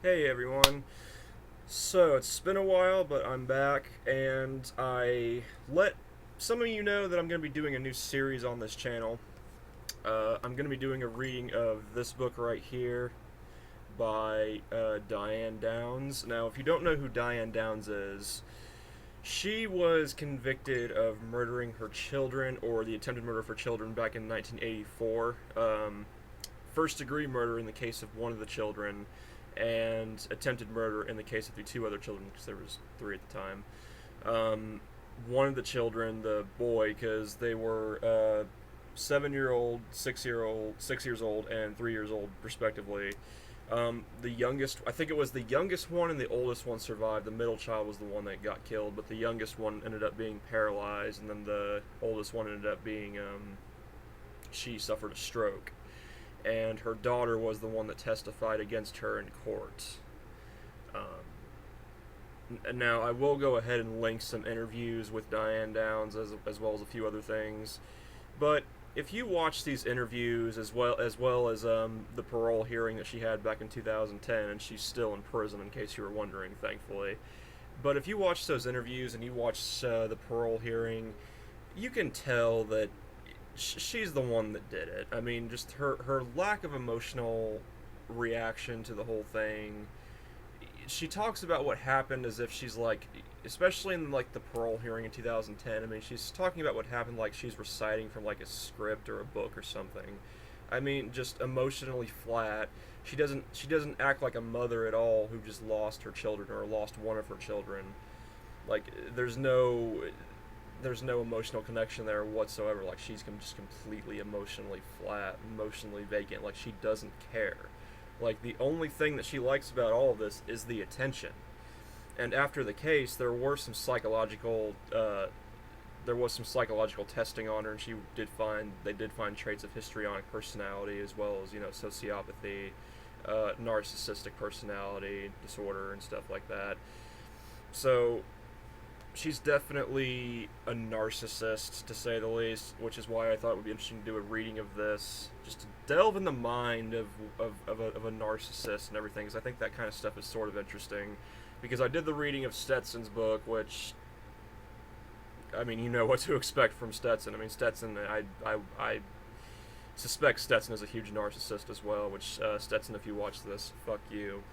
Hey everyone. So it's been a while, but I'm back, and I let some of you know that I'm going to be doing a new series on this channel. I'm going to be doing a reading of this book right here by Diane Downs. Now, if you don't know who Diane Downs is, she was convicted of murdering her children, or the attempted murder of her children, back in 1984. First degree murder in the case of one of the children, and attempted murder in the case of the two other children, because there was three at the time. One of the children, the boy, because they were 7-year-old, 6-year-old, 6 years old, and 3 years old, respectively. The youngest, I think it was the youngest one and the oldest one survived. The middle child was the one that got killed, but the youngest one ended up being paralyzed, and then the oldest one ended up being, she suffered a stroke. And her daughter was the one that testified against her in court. Now, I will go ahead and link some interviews with Diane Downs as well as a few other things. But if you watch these interviews as well as the parole hearing that she had back in 2010, and she's still in prison in case you were wondering, thankfully. But if you watch those interviews and you watch the parole hearing, you can tell that she's the one that did it. I mean, just her lack of emotional reaction to the whole thing. She talks about what happened as if she's like, especially in like the parole hearing in 2010. I mean, she's talking about what happened like she's reciting from like a script or a book or something. I mean, just emotionally flat. She doesn't act like a mother at all who just lost her children or lost one of her children. Like there's no emotional connection there whatsoever. Like she's just completely emotionally flat, emotionally vacant. Like she doesn't care. Like the only thing that she likes about all of this is the attention. And after the case, there was some psychological testing on her, and they did find traits of histrionic personality as well as sociopathy, narcissistic personality disorder, and stuff like that. So she's definitely a narcissist, to say the least, which is why I thought it would be interesting to do a reading of this, just to delve in the mind of a narcissist and everything, because I think that kind of stuff is sort of interesting. Because I did the reading of Stetson's book, which, I mean, you know what to expect from Stetson. I mean, I suspect Stetson is a huge narcissist as well, which, Stetson, if you watch this, fuck you.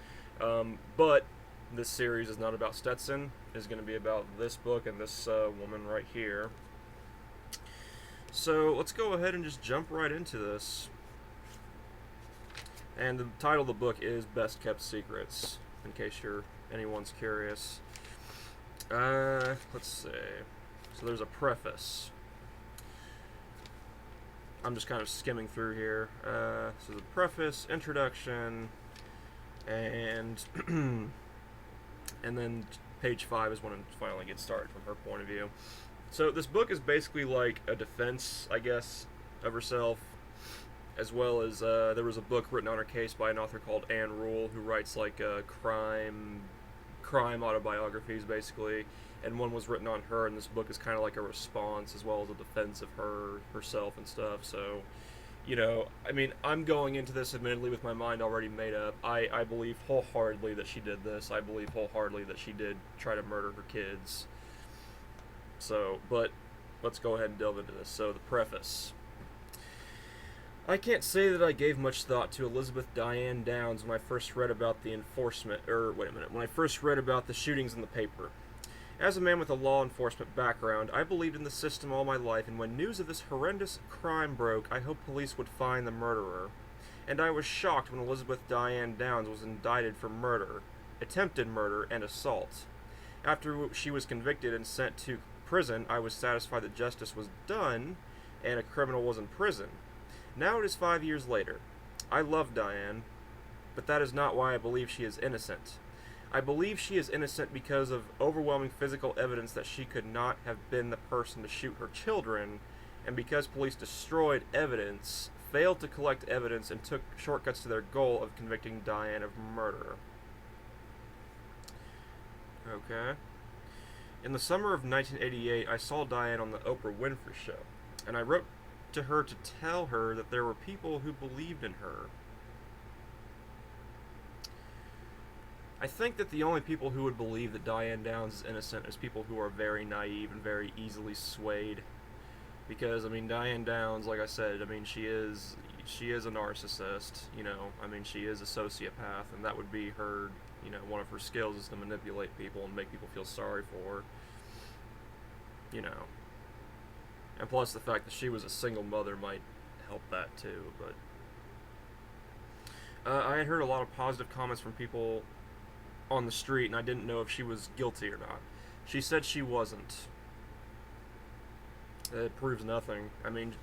But this series is not about Stetson. It's going to be about this book and this woman right here. So let's go ahead and just jump right into this. And the title of the book is Best Kept Secrets, in case anyone's curious. Let's see. So there's a preface. I'm just kind of skimming through here. So the preface, introduction, and and then page 5 is when it finally gets started from her point of view. So this book is basically like a defense, I guess, of herself, as well as there was a book written on her case by an author called Anne Rule, who writes like crime autobiographies, basically. And one was written on her, and this book is kind of like a response as well as a defense of herself and stuff. So, I mean, I'm going into this admittedly with my mind already made up. I believe wholeheartedly that she did this. I believe wholeheartedly that she did try to murder her kids. So, but let's go ahead and delve into this. So, the preface. I can't say that I gave much thought to Elizabeth Diane Downs when I first read about when I first read about the shootings in the paper. As a man with a law enforcement background, I believed in the system all my life, and when news of this horrendous crime broke, I hoped police would find the murderer. And I was shocked when Elizabeth Diane Downs was indicted for murder, attempted murder, and assault. After she was convicted and sent to prison, I was satisfied that justice was done and a criminal was in prison. Now it is 5 years later. I love Diane, but that is not why I believe she is innocent. I believe she is innocent because of overwhelming physical evidence that she could not have been the person to shoot her children, and because police destroyed evidence, failed to collect evidence, and took shortcuts to their goal of convicting Diane of murder. Okay. In the summer of 1988, I saw Diane on the Oprah Winfrey Show, and I wrote to her to tell her that there were people who believed in her. I think that the only people who would believe that Diane Downs is innocent is people who are very naive and very easily swayed. Because I mean, Diane Downs, like I said, I mean, she is a narcissist. You know, I mean, she is a sociopath, and that would be her. You know, one of her skills is to manipulate people and make people feel sorry for her. You know, and plus the fact that she was a single mother might help that too. But I had heard a lot of positive comments from people on the street, and I didn't know if she was guilty or not. She said she wasn't. It proves nothing. I mean,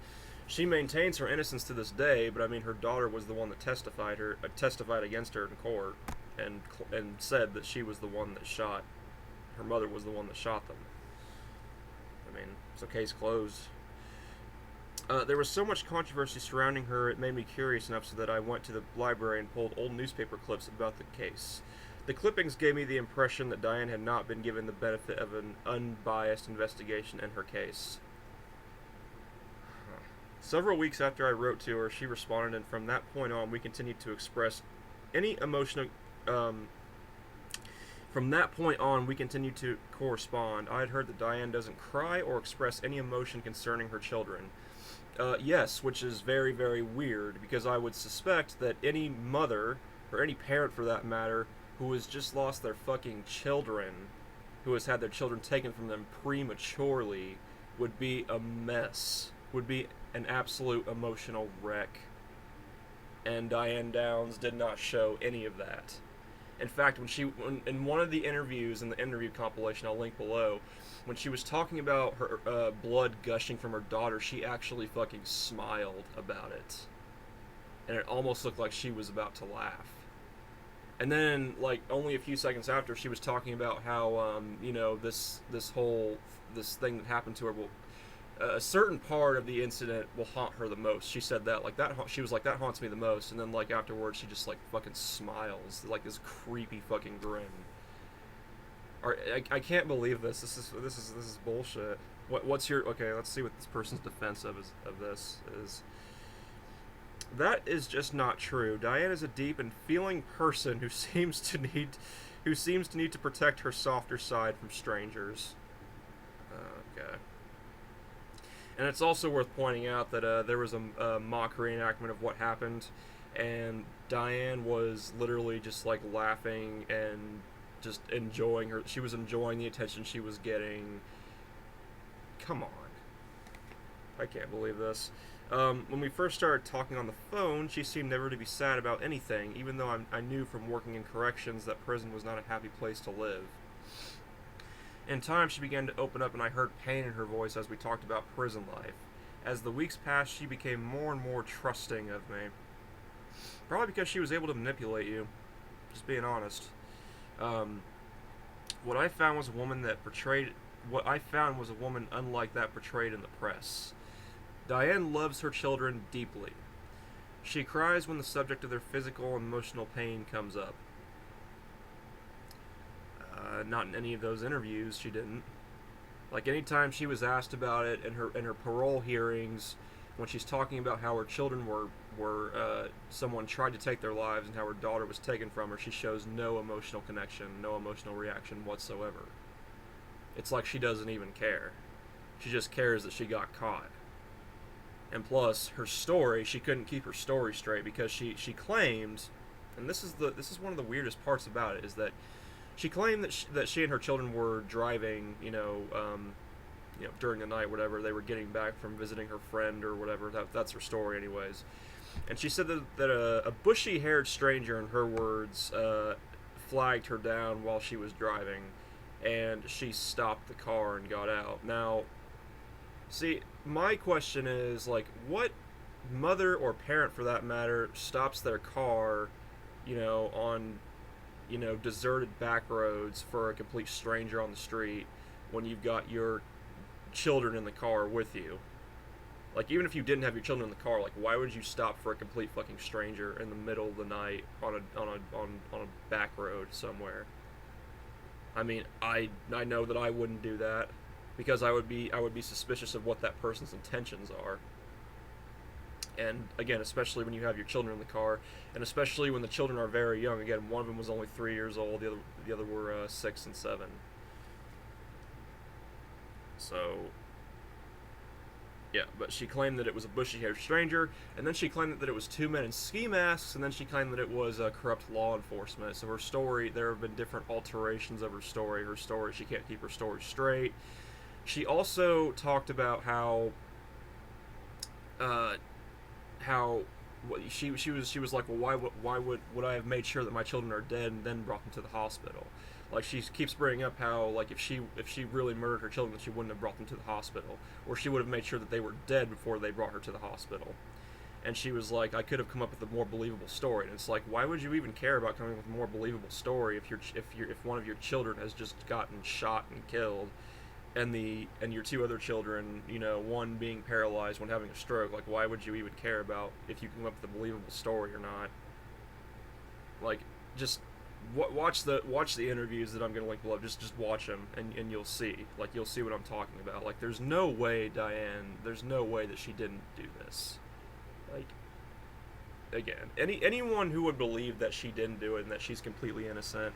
she maintains her innocence to this day, but I mean, her daughter was the one that testified against her in court, and said that she was the one that shot. Her mother was the one that shot them. I mean, it's a case closed. There was so much controversy surrounding her, it made me curious enough so that I went to the library and pulled old newspaper clips about the case. The clippings gave me the impression that Diane had not been given the benefit of an unbiased investigation in her case. Several weeks after I wrote to her, she responded, and from that point on, we continued to express any emotional. From that point on, we continued to correspond. I had heard that Diane doesn't cry or express any emotion concerning her children. Yes, which is very, very weird, because I would suspect that any mother, or any parent for that matter, who has just lost their fucking children, who has had their children taken from them prematurely, would be a mess. Would be an absolute emotional wreck. And Diane Downs did not show any of that. In fact, in one of the interviews, in the interview compilation I'll link below, when she was talking about her blood gushing from her daughter, she actually fucking smiled about it. And it almost looked like she was about to laugh. And then, like, only a few seconds after, she was talking about how, this thing that happened to her will... a certain part of the incident will haunt her the most. She said that, like, she was like, that haunts me the most. And then, like, afterwards, she just, like, fucking smiles, like this creepy fucking grin. I can't believe this. This is bullshit. What's your... Okay, let's see what this person's defense of this is. That is just not true. Diane is a deep and feeling person who seems to need to protect her softer side from strangers. Okay. And it's also worth pointing out that there was a mock reenactment of what happened, and Diane was literally just like laughing and just enjoying her. She was enjoying the attention she was getting. Come on. I can't believe this. When we first started talking on the phone, she seemed never to be sad about anything, even though I knew from working in corrections that prison was not a happy place to live. In time, she began to open up, and I heard pain in her voice as we talked about prison life. As the weeks passed, she became more and more trusting of me. Probably because she was able to manipulate you. Just being honest. What I found was a woman unlike that portrayed in the press. Diane loves her children deeply. She cries when the subject of their physical and emotional pain comes up. Not in any of those interviews, she didn't. Like, anytime she was asked about it in her parole hearings, when she's talking about how her children were someone tried to take their lives and how her daughter was taken from her, she shows no emotional connection, no emotional reaction whatsoever. It's like she doesn't even care. She just cares that she got caught. And plus, her story, she couldn't keep her story straight because she claimed, and this is one of the weirdest parts about it, is that she claimed that she and her children were driving, during the night, whatever. They were getting back from visiting her friend or whatever. That's her story, anyways. And she said that a bushy-haired stranger, in her words, flagged her down while she was driving, and she stopped the car and got out. Now, see, my question is, like, what mother or parent, for that matter, stops their car, on deserted back roads for a complete stranger on the street when you've got your children in the car with you? Like, even if you didn't have your children in the car, like, why would you stop for a complete fucking stranger in the middle of the night on a back road somewhere? I mean, I know that I wouldn't do that because I would be suspicious of what that person's intentions are. And again, especially when you have your children in the car, and especially when the children are very young. Again, one of them was only 3 years old. The other were 6 and 7. So yeah, but she claimed that it was a bushy-haired stranger, and then she claimed that it was two men in ski masks, and then she claimed that it was corrupt law enforcement. So her story, there have been different alterations of her story. She can't keep her story straight. She also talked about uh, how she was like, well, why would I have made sure that my children are dead and then brought them to the hospital? Like, she keeps bringing up how, like, if she really murdered her children, she wouldn't have brought them to the hospital, or she would have made sure that they were dead before they brought her to the hospital. And she was like, I could have come up with a more believable story. And it's like, why would you even care about coming up with a more believable story if one of your children has just gotten shot and killed, and your two other children, one being paralyzed, one having a stroke? Like, why would you even care about if you come up with a believable story or not? Like, just watch the interviews that I'm gonna link below. Just watch them, and you'll see. Like, you'll see what I'm talking about. Like, there's no way that she didn't do this. Like, again, anyone who would believe that she didn't do it and that she's completely innocent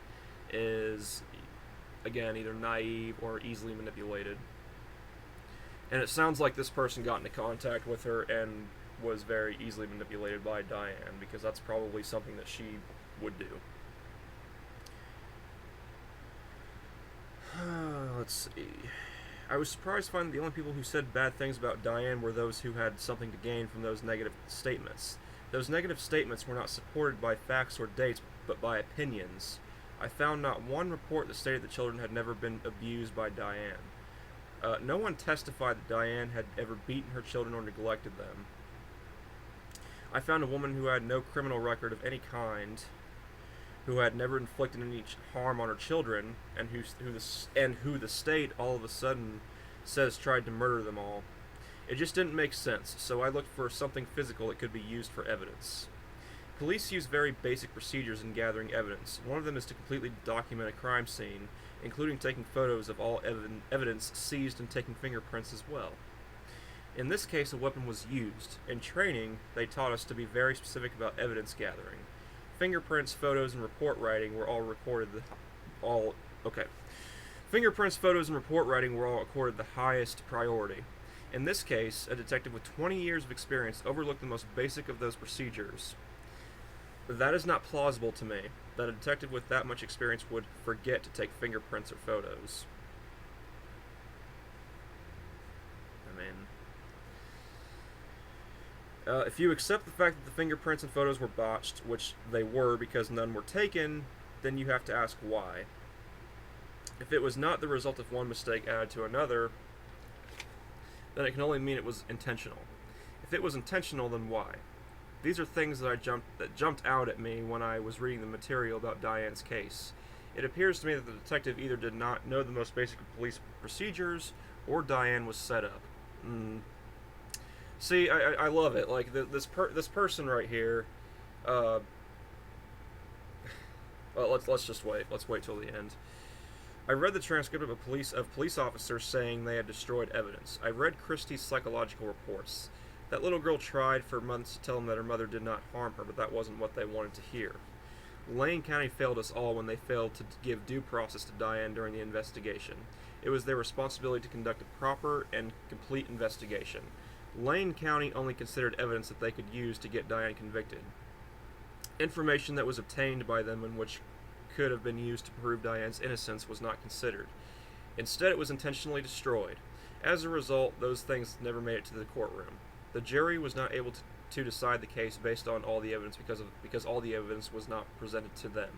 is, again, either naive or easily manipulated. And it sounds like this person got into contact with her and was very easily manipulated by Diane, because that's probably something that she would do. Let's see. I was surprised to find that the only people who said bad things about Diane were those who had something to gain from those negative statements. Those negative statements were not supported by facts or dates, but by opinions. I found not one report that stated that children had never been abused by Diane. No one testified that Diane had ever beaten her children or neglected them. I found a woman who had no criminal record of any kind, who had never inflicted any harm on her children, and who the state all of a sudden says tried to murder them all. It just didn't make sense, so I looked for something physical that could be used for evidence. Police use very basic procedures in gathering evidence. One of them is to completely document a crime scene, including taking photos of all evidence seized and taking fingerprints as well. In this case, a weapon was used. In training, they taught us to be very specific about evidence gathering. Fingerprints, photos, and report writing were all recorded. Fingerprints, photos, and report writing were all accorded the highest priority. In this case, a detective with 20 years of experience overlooked the most basic of those procedures. That is not plausible to me, that a detective with that much experience would forget to take fingerprints or photos. I mean, if you accept the fact that the fingerprints and photos were botched, which they were because none were taken, then you have to ask why. If it was not the result of one mistake added to another, then it can only mean it was intentional. If it was intentional, then why? These are things that jumped out at me when I was reading the material about Diane's case. It appears to me that the detective either did not know the most basic of police procedures, or Diane was set up. See, I love it. Like, this person right here. Well, let's just wait. Let's wait till the end. I read the transcript of police officers saying they had destroyed evidence. I read Christie's psychological reports. That little girl tried for months to tell them that her mother did not harm her, but that wasn't what they wanted to hear. Lane County failed us all when they failed to give due process to Diane during the investigation. It was their responsibility to conduct a proper and complete investigation. Lane County only considered evidence that they could use to get Diane convicted. Information that was obtained by them and which could have been used to prove Diane's innocence was not considered. Instead, it was intentionally destroyed. As a result, those things never made it to the courtroom. The jury was not able to decide the case based on all the evidence because all the evidence was not presented to them.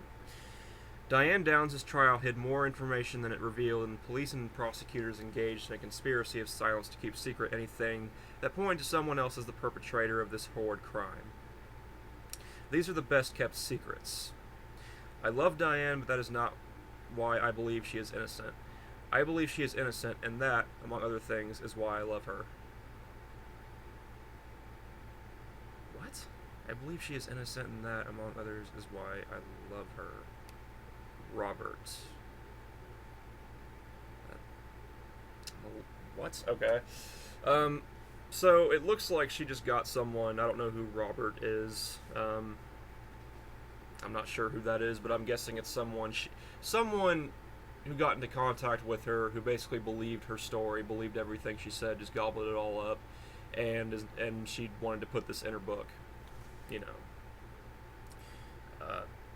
Diane Downs' trial hid more information than it revealed, and police and prosecutors engaged in a conspiracy of silence to keep secret anything that pointed to someone else as the perpetrator of this horrid crime. These are the best kept secrets. I love Diane, but that is not why I believe she is innocent. I believe she is innocent, and that, among other things, is why I love her. What? I believe she is innocent, and that, among others, is why I love her. Robert. What? Okay. So it looks like she just got someone. I don't know who Robert is. I'm not sure who that is, but I'm guessing it's someone who got into contact with her, who basically believed her story, believed everything she said, just gobbled it all up, and she wanted to put this in her book. You know,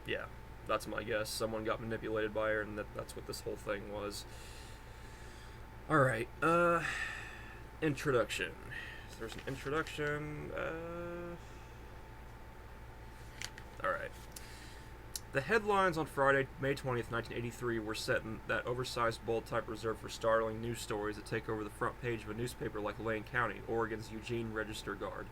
yeah, that's my guess. Someone got manipulated by her, and that's what this whole thing was. All right, introduction. There's an introduction. All right. The headlines on Friday, May 20th, 1983 were set in that oversized bold type reserved for startling news stories that take over the front page of a newspaper like Lane County, Oregon's Eugene Register Guard.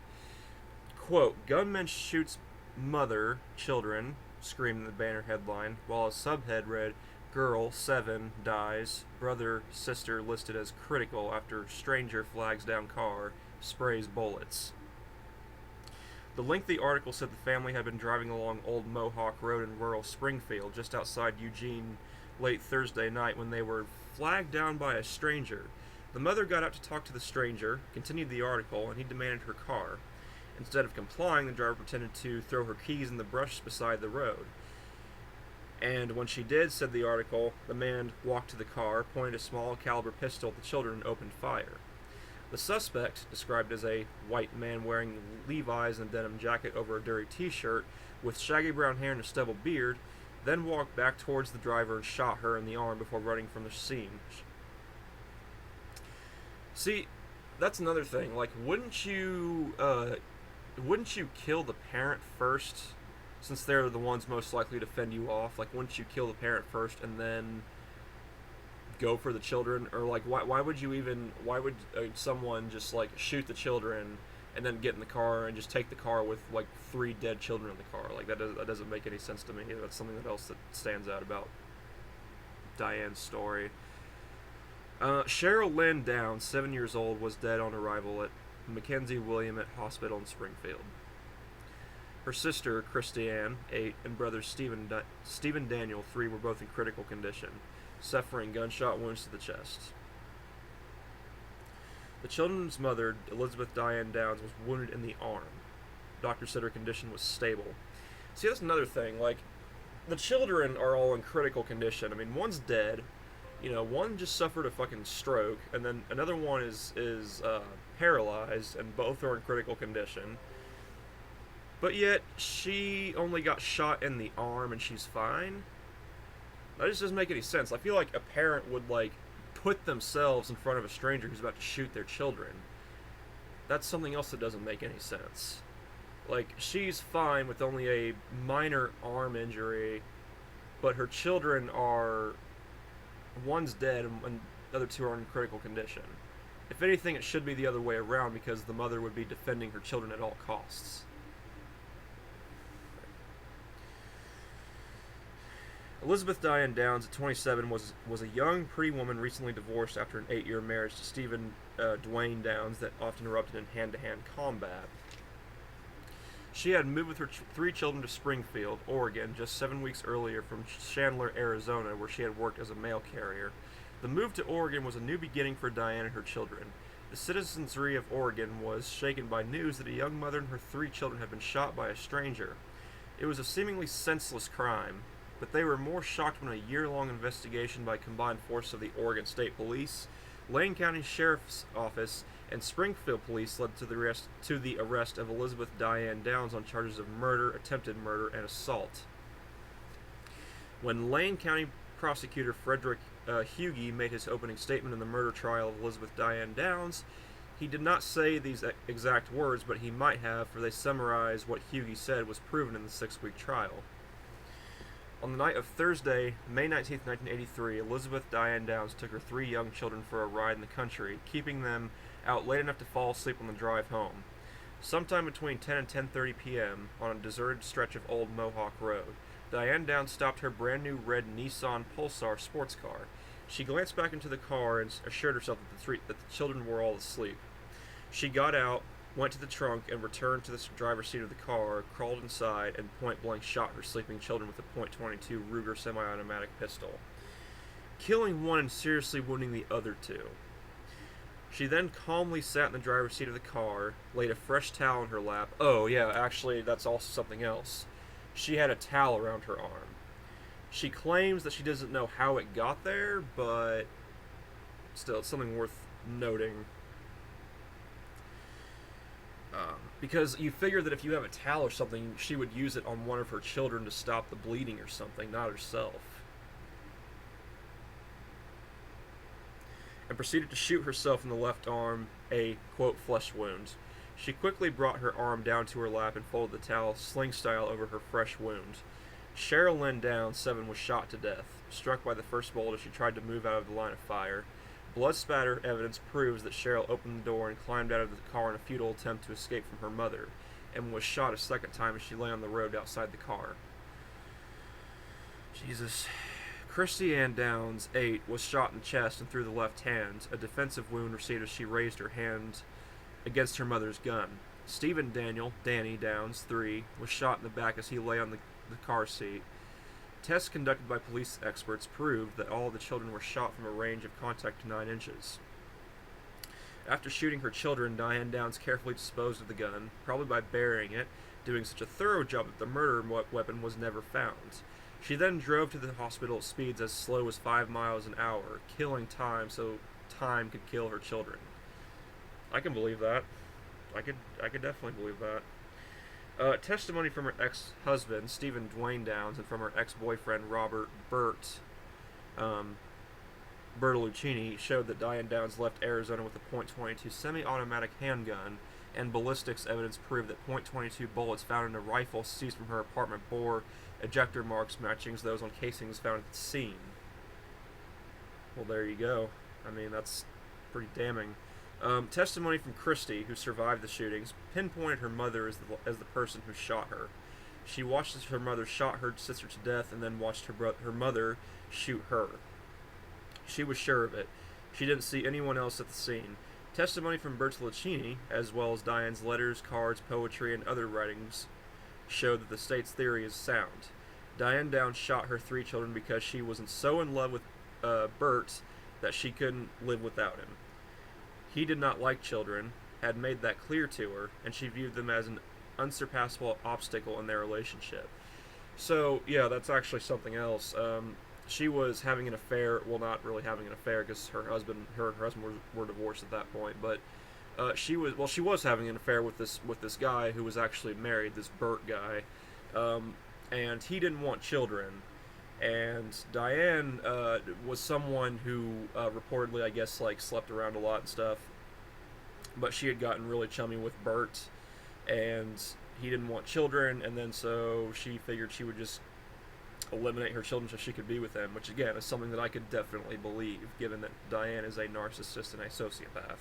Quote, gunman shoots mother, children, screamed in the banner headline, while a subhead read, girl, 7, dies, brother, sister listed as critical after stranger flags down car, sprays bullets. The lengthy article said the family had been driving along Old Mohawk Road in rural Springfield, just outside Eugene, late Thursday night when they were flagged down by a stranger. The mother got out to talk to the stranger, continued the article, and he demanded her car. Instead of complying, the driver pretended to throw her keys in the brush beside the road. And when she did, said the article, the man walked to the car, pointed a small caliber pistol at the children, and opened fire. The suspect, described as a white man wearing Levi's and denim jacket over a dirty t-shirt, with shaggy brown hair and a stubble beard, then walked back towards the driver and shot her in the arm before running from the scene. See, that's another thing. Like, wouldn't you kill the parent first, since they're the ones most likely to fend you off? Like, wouldn't you kill the parent first and then go for the children? Or like, why would someone just like shoot the children and then get in the car and just take the car with like 3 dead children in the car? Like, that doesn't make any sense to me. That's something else that stands out about Diane's story. Cheryl Lynn Downs, 7 years old, was dead on arrival at Mackenzie Williamette Hospital in Springfield. Her sister, Christiane, 8, and brother Stephen Daniel, 3, were both in critical condition, suffering gunshot wounds to the chest. The children's mother, Elizabeth Diane Downs, was wounded in the arm. Doctors said her condition was stable. See, that's another thing. Like, the children are all in critical condition. I mean, one's dead. One just suffered a fucking stroke, and then another one is paralyzed, and both are in critical condition. But yet, she only got shot in the arm, and she's fine. That just doesn't make any sense. I feel like a parent would, like, put themselves in front of a stranger who's about to shoot their children. That's something else that doesn't make any sense. Like, she's fine with only a minor arm injury, but her children are... One's dead, and the other 2 are in critical condition. If anything, it should be the other way around, because the mother would be defending her children at all costs. Elizabeth Diane Downs, at 27, was a young, pretty woman recently divorced after an 8-year marriage to Stephen Dwayne Downs that often erupted in hand-to-hand combat. She had moved with her 3 children to Springfield, Oregon, just 7 weeks earlier from Chandler, Arizona, where she had worked as a mail carrier. The move to Oregon was a new beginning for Diane and her children. The citizenry of Oregon was shaken by news that a young mother and her 3 children had been shot by a stranger. It was a seemingly senseless crime, but they were more shocked when a year-long investigation by combined force of the Oregon State Police, Lane County Sheriff's Office, and Springfield Police led to the arrest of Elizabeth Diane Downs on charges of murder, attempted murder, and assault. When Lane County prosecutor Frederick Hughey made his opening statement in the murder trial of Elizabeth Diane Downs, he did not say these exact words, but he might have, for they summarize what Hughey said was proven in the 6-week trial. On the night of Thursday, May 19, 1983, Elizabeth Diane Downs took her 3 young children for a ride in the country, keeping them out late enough to fall asleep on the drive home. Sometime between 10 and 10:30 p.m., on a deserted stretch of Old Mohawk Road, Diane Downs stopped her brand-new red Nissan Pulsar sports car. She glanced back into the car and assured herself that the children were all asleep. She got out, went to the trunk, and returned to the driver's seat of the car, crawled inside, and point-blank shot her sleeping children with a .22 Ruger semi-automatic pistol, killing one and seriously wounding the other 2. She then calmly sat in the driver's seat of the car, laid a fresh towel in her lap. Oh, yeah, actually, that's also something else. She had a towel around her arm. She claims that she doesn't know how it got there, but still, it's something worth noting. Because you figure that if you have a towel or something, she would use it on one of her children to stop the bleeding or something, not herself. And proceeded to shoot herself in the left arm, a, quote, flesh wound. She quickly brought her arm down to her lap and folded the towel sling style over her fresh wound. Cheryl Lynn Downs, 7, was shot to death, struck by the first bullet as she tried to move out of the line of fire. Blood spatter evidence proves that Cheryl opened the door and climbed out of the car in a futile attempt to escape from her mother, and was shot a second time as she lay on the road outside the car. Jesus. Christy Ann Downs, 8, was shot in the chest and through the left hand, a defensive wound received as she raised her hand against her mother's gun. Stephen Daniel, Danny Downs, 3, was shot in the back as he lay on the car seat. Tests conducted by police experts proved that all of the children were shot from a range of contact to 9 inches. After shooting her children, Diane Downs carefully disposed of the gun, probably by burying it, doing such a thorough job that the murder weapon was never found. She then drove to the hospital at speeds as slow as 5 miles an hour, killing time so time could kill her children. I can believe that. I could definitely believe that. Testimony from her ex-husband, Stephen Dwayne Downs, and from her ex-boyfriend, Robert Bertolucci, showed that Diane Downs left Arizona with a .22 semi-automatic handgun, and ballistics evidence proved that .22 bullets found in a rifle seized from her apartment bore ejector marks matching those on casings found at the scene. Well, there you go. I mean, that's pretty damning. Testimony from Christy, who survived the shootings, pinpointed her mother as the person who shot her. She watched as her mother shot her sister to death and then watched her mother shoot her. She was sure of it. She didn't see anyone else at the scene. Testimony from Bertolucci, as well as Diane's letters, cards, poetry, and other writings, showed that the state's theory is sound. Diane Downs shot her 3 children because she was so in love with Bert that she couldn't live without him. He did not like children, had made that clear to her, and she viewed them as an unsurpassable obstacle in their relationship. So, yeah, that's actually something else. She was having an affair, well, not really having an affair because her husband were divorced at that point, but she was having an affair with this guy who was actually married, this Bert guy, and he didn't want children. And Diane was someone who reportedly, I guess, like slept around a lot and stuff. But she had gotten really chummy with Bert, and he didn't want children. And then so she figured she would just eliminate her children so she could be with them. Which again is something that I could definitely believe, given that Diane is a narcissist and a sociopath.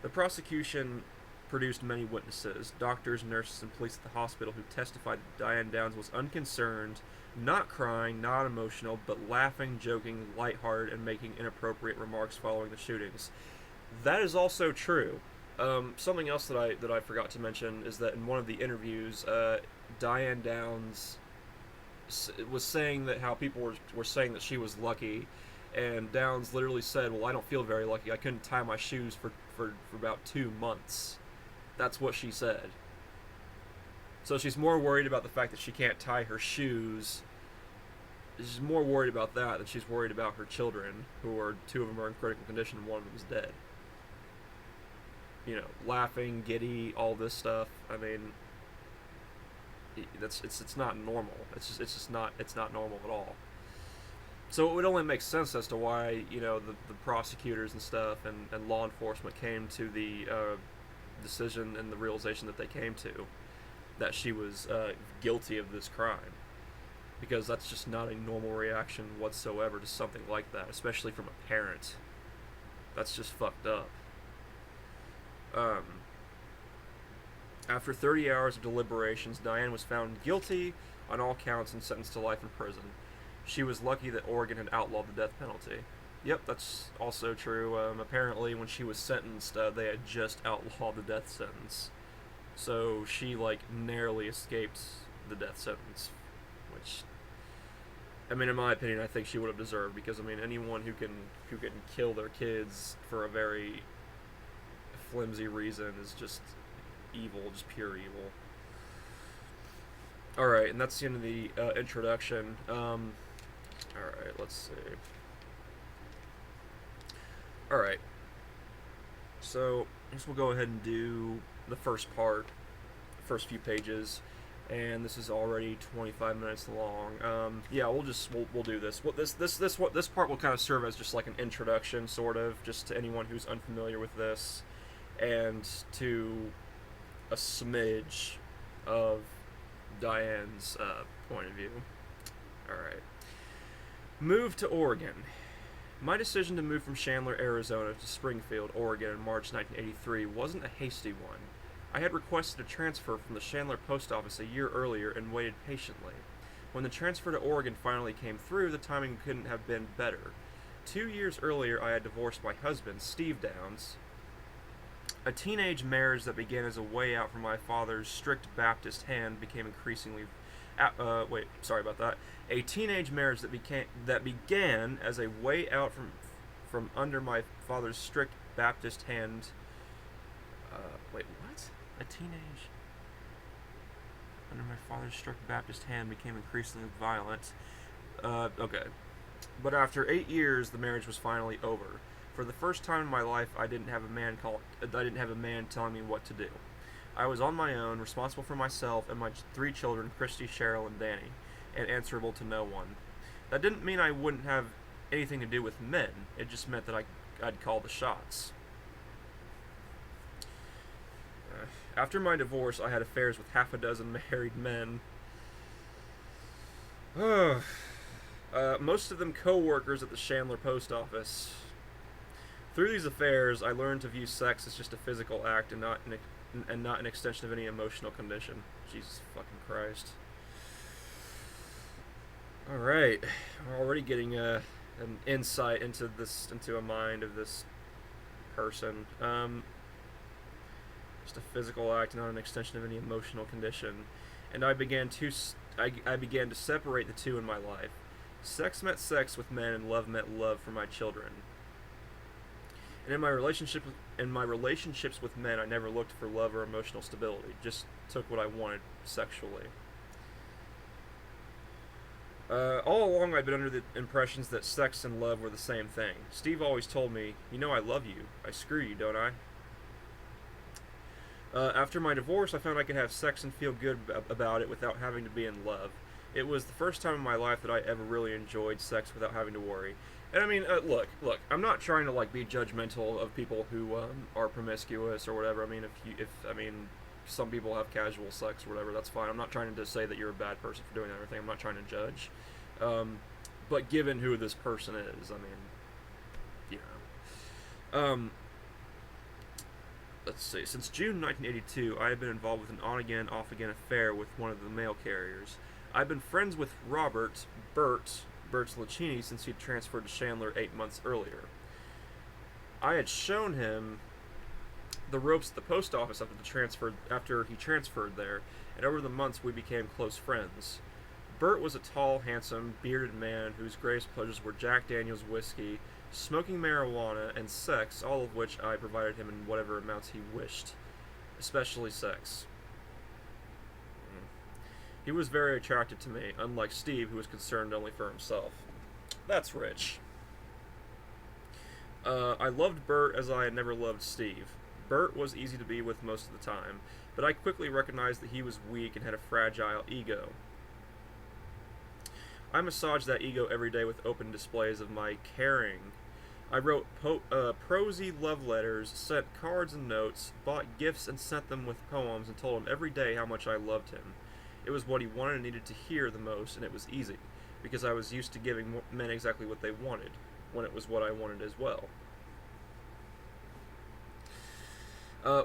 The prosecution produced many witnesses, doctors, nurses, and police at the hospital who testified that Diane Downs was unconcerned, not crying, not emotional, but laughing, joking, lighthearted, and making inappropriate remarks following the shootings. That is also true. Something else that I forgot to mention is that in one of the interviews, Diane Downs was saying that how people were saying that she was lucky, and Downs literally said, "Well, I don't feel very lucky. I couldn't tie my shoes for about 2 months." That's what she said. So she's more worried about the fact that she can't tie her shoes. She's more worried about that than she's worried about her children, who are 2 of them are in critical condition and 1 of them is dead. You know, laughing, giddy, all this stuff. I mean, it's not normal. It's just not normal at all. So it would only make sense as to why, you know, the prosecutors and stuff and law enforcement came to the decision and the realization that they came to, that she was guilty of this crime, because that's just not a normal reaction whatsoever to something like that, especially from a parent. That's just fucked up. After 30 hours of deliberations, Diane was found guilty on all counts and sentenced to life in prison. She was lucky that Oregon had outlawed the death penalty. Yep, that's also true. Apparently, when she was sentenced, they had just outlawed the death sentence. So she, like, narrowly escaped the death sentence. Which, I mean, in my opinion, I think she would have deserved, because I mean, anyone who can kill their kids for a very flimsy reason is just evil, just pure evil. All right, and that's the end of the introduction. All right, let's see. All right, so I guess we'll go ahead and do the first part, first few pages, and this is already 25 minutes long. Yeah, we'll do this. This part will kind of serve as just like an introduction, sort of, just to anyone who's unfamiliar with this, and to a smidge of Diane's point of view. All right. Move to Oregon. My decision to move from Chandler, Arizona to Springfield, Oregon in March 1983 wasn't a hasty one. I had requested a transfer from the Chandler post office a year earlier and waited patiently. When the transfer to Oregon finally came through, the timing couldn't have been better. 2 years earlier, I had divorced my husband, Steve Downs. A teenage marriage that began as a way out from my father's strict Baptist hand became increasingly. Sorry about that. A teenage marriage that began as a way out from under my father's strict Baptist hand. What? A teenage under my father's strict Baptist hand became increasingly violent. Okay. But after 8 years, the marriage was finally over. For the first time in my life, I didn't have a man telling me what to do. I was on my own, responsible for myself and my 3 children, Christy, Cheryl, and Danny, and answerable to no one. That didn't mean I wouldn't have anything to do with men. It just meant that I'd call the shots. After my divorce, I had affairs with half a dozen married men. Most of them co-workers at the Chandler post office. Through these affairs, I learned to view sex as just a physical act and not an extension of any emotional condition. Jesus fucking Christ. All right, we're already getting an insight into a mind of this person. Just a physical act, not an extension of any emotional condition. And I began to separate the two in my life. Sex meant sex with men, and love meant love for my children. And in my relationships with men, I never looked for love or emotional stability. Just took what I wanted sexually. All along, I'd been under the impressions that sex and love were the same thing. Steve always told me, "You know I love you. I screw you, don't I?" After my divorce, I found I could have sex and feel good about it without having to be in love. It was the first time in my life that I ever really enjoyed sex without having to worry. And I mean, look, I'm not trying to like be judgmental of people who are promiscuous or whatever. I mean, some people have casual sex or whatever. That's fine. I'm not trying to say that you're a bad person for doing that or anything. I'm not trying to judge. But given who this person is, I mean, you know. Let's see. Since June 1982, I have been involved with an on-again, off-again affair with one of the mail carriers. I've been friends with Bert Lacini, since he'd transferred to Chandler 8 months earlier. I had shown him the ropes at the post office after he transferred there, and over the months we became close friends. Bert was a tall, handsome, bearded man whose greatest pleasures were Jack Daniels whiskey, smoking marijuana, and sex, all of which I provided him in whatever amounts he wished, especially sex. He was very attracted to me, unlike Steve, who was concerned only for himself. That's rich. I loved Bert as I had never loved Steve. Bert was easy to be with most of the time, but I quickly recognized that he was weak and had a fragile ego. I massaged that ego every day with open displays of my caring. I wrote prosy love letters, sent cards and notes, bought gifts and sent them with poems, and told him every day how much I loved him. It was what he wanted and needed to hear the most, and it was easy, because I was used to giving men exactly what they wanted, when it was what I wanted as well.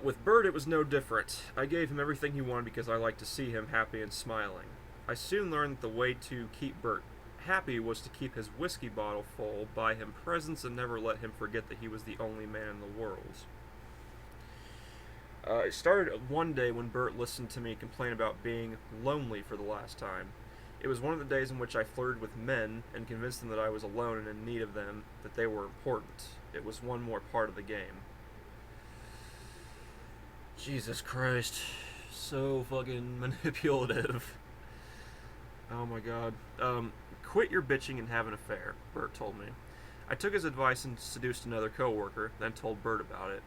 With Bert, it was no different. I gave him everything he wanted because I liked to see him happy and smiling. I soon learned that the way to keep Bert happy was to keep his whiskey bottle full, buy him presents, and never let him forget that he was the only man in the world. It started one day when Bert listened to me complain about being lonely for the last time. It was one of the days in which I flirted with men and convinced them that I was alone and in need of them, that they were important. It was one more part of the game. Jesus Christ. So fucking manipulative. Oh my god. Quit your bitching and have an affair, Bert told me. I took his advice and seduced another coworker, then told Bert about it.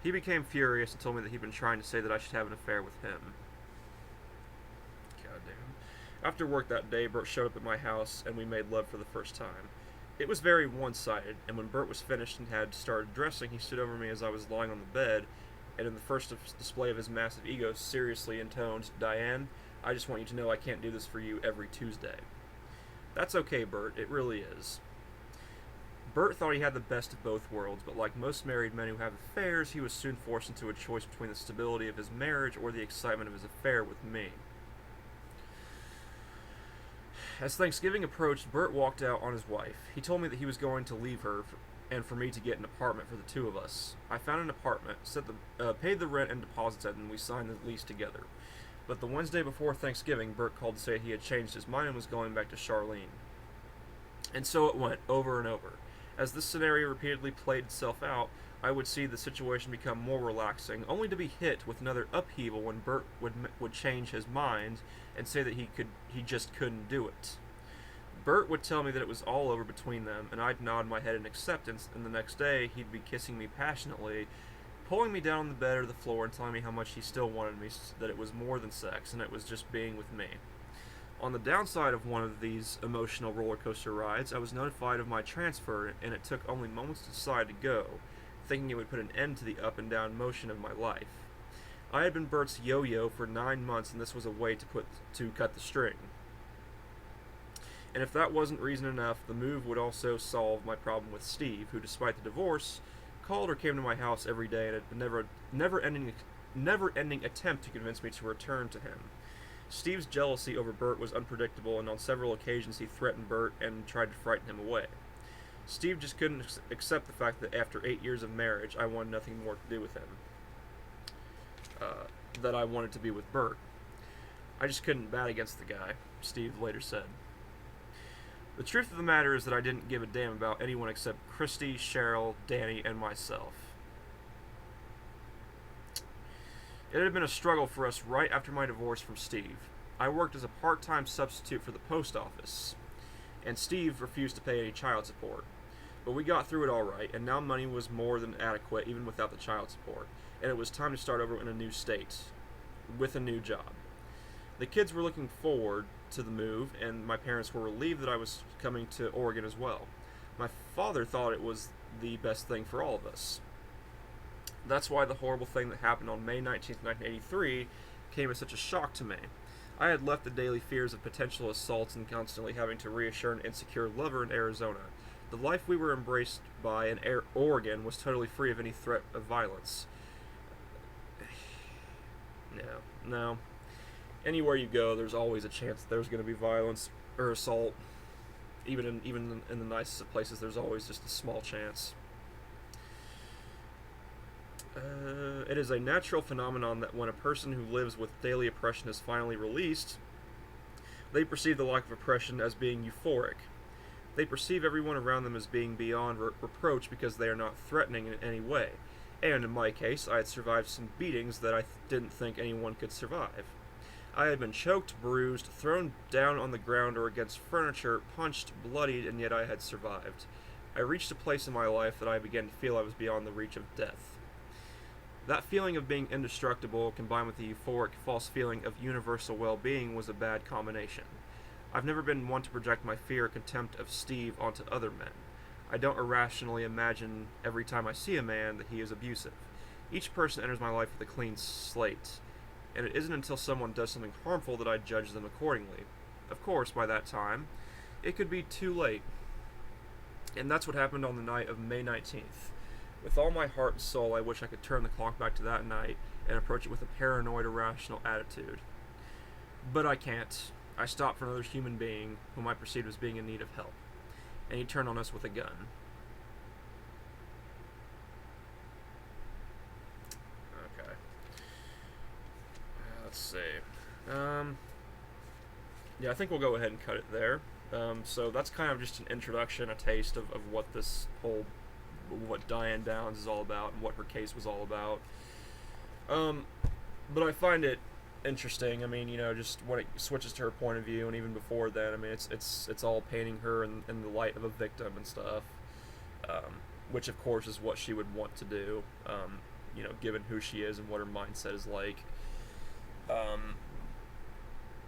He became furious and told me that he'd been trying to say that I should have an affair with him. Goddamn. After work that day, Bert showed up at my house and we made love for the first time. It was very one-sided, and when Bert was finished and had started dressing, he stood over me as I was lying on the bed, and in the first display of his massive ego, seriously intoned, "Diane, I just want you to know I can't do this for you every Tuesday." That's okay, Bert, it really is. Bert thought he had the best of both worlds, but like most married men who have affairs, he was soon forced into a choice between the stability of his marriage or the excitement of his affair with me. As Thanksgiving approached, Bert walked out on his wife. He told me that he was going to leave her and for me to get an apartment for the two of us. I found an apartment, paid the rent and deposits, and we signed the lease together. But the Wednesday before Thanksgiving, Bert called to say he had changed his mind and was going back to Charlene. And so it went, over and over. As this scenario repeatedly played itself out, I would see the situation become more relaxing, only to be hit with another upheaval when Bert would change his mind and say that he just couldn't do it. Bert would tell me that it was all over between them, and I'd nod my head in acceptance, and the next day he'd be kissing me passionately, pulling me down on the bed or the floor and telling me how much he still wanted me, that it was more than sex, and it was just being with me. On the downside of one of these emotional roller coaster rides, I was notified of my transfer, and it took only moments to decide to go, thinking it would put an end to the up and down motion of my life. I had been Bert's yo-yo for 9 months, and this was a way to cut the string. And if that wasn't reason enough, the move would also solve my problem with Steve, who, despite the divorce, called or came to my house every day and had a never-ending attempt to convince me to return to him. Steve's jealousy over Bert was unpredictable, and on several occasions he threatened Bert and tried to frighten him away. Steve just couldn't accept the fact that after 8 years of marriage, I wanted nothing more to do with him. That I wanted to be with Bert. I just couldn't bat against the guy, Steve later said. The truth of the matter is that I didn't give a damn about anyone except Christy, Cheryl, Danny, and myself. It had been a struggle for us right after my divorce from Steve. I worked as a part-time substitute for the post office, and Steve refused to pay any child support. But we got through it alright, and now money was more than adequate even without the child support, and it was time to start over in a new state, with a new job. The kids were looking forward to the move, and my parents were relieved that I was coming to Oregon as well. My father thought it was the best thing for all of us. That's why the horrible thing that happened on May 19th, 1983 came as such a shock to me. I had left the daily fears of potential assaults and constantly having to reassure an insecure lover in Arizona. The life we were embraced by in Oregon was totally free of any threat of violence. No. Anywhere you go, there's always a chance that there's going to be violence or assault. Even in the nicest of places, there's always just a small chance. It is a natural phenomenon that when a person who lives with daily oppression is finally released, they perceive the lack of oppression as being euphoric. They perceive everyone around them as being beyond reproach because they are not threatening in any way. And in my case, I had survived some beatings that I didn't think anyone could survive. I had been choked, bruised, thrown down on the ground or against furniture, punched, bloodied, and yet I had survived. I reached a place in my life that I began to feel I was beyond the reach of death. That feeling of being indestructible, combined with the euphoric, false feeling of universal well-being, was a bad combination. I've never been one to project my fear or contempt of Steve onto other men. I don't irrationally imagine every time I see a man that he is abusive. Each person enters my life with a clean slate, and it isn't until someone does something harmful that I judge them accordingly. Of course, by that time, it could be too late. And that's what happened on the night of May 19th. With all my heart and soul, I wish I could turn the clock back to that night and approach it with a paranoid, irrational attitude. But I can't. I stopped for another human being whom I perceived as being in need of help, and he turned on us with a gun. Okay. Let's see. Yeah, I think we'll go ahead and cut it there. So that's kind of just an introduction, a taste of what this whole, what Diane Downs is all about and what her case was all about. Um, but I find it interesting. I mean, just when it switches to her point of view, and even before then, I mean, it's all painting her in the light of a victim and stuff, which of course is what she would want to do. Given who she is and what her mindset is like. Um,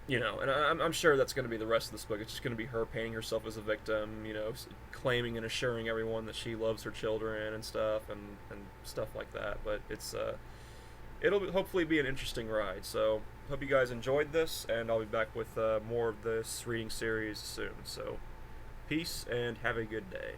and I'm sure that's going to be the rest of this book. It's just going to be her painting herself as a victim, claiming and assuring everyone that she loves her children and stuff, and stuff like that. But it'll hopefully be an interesting ride. So hope you guys enjoyed this, and I'll be back with more of this reading series soon. So peace and have a good day.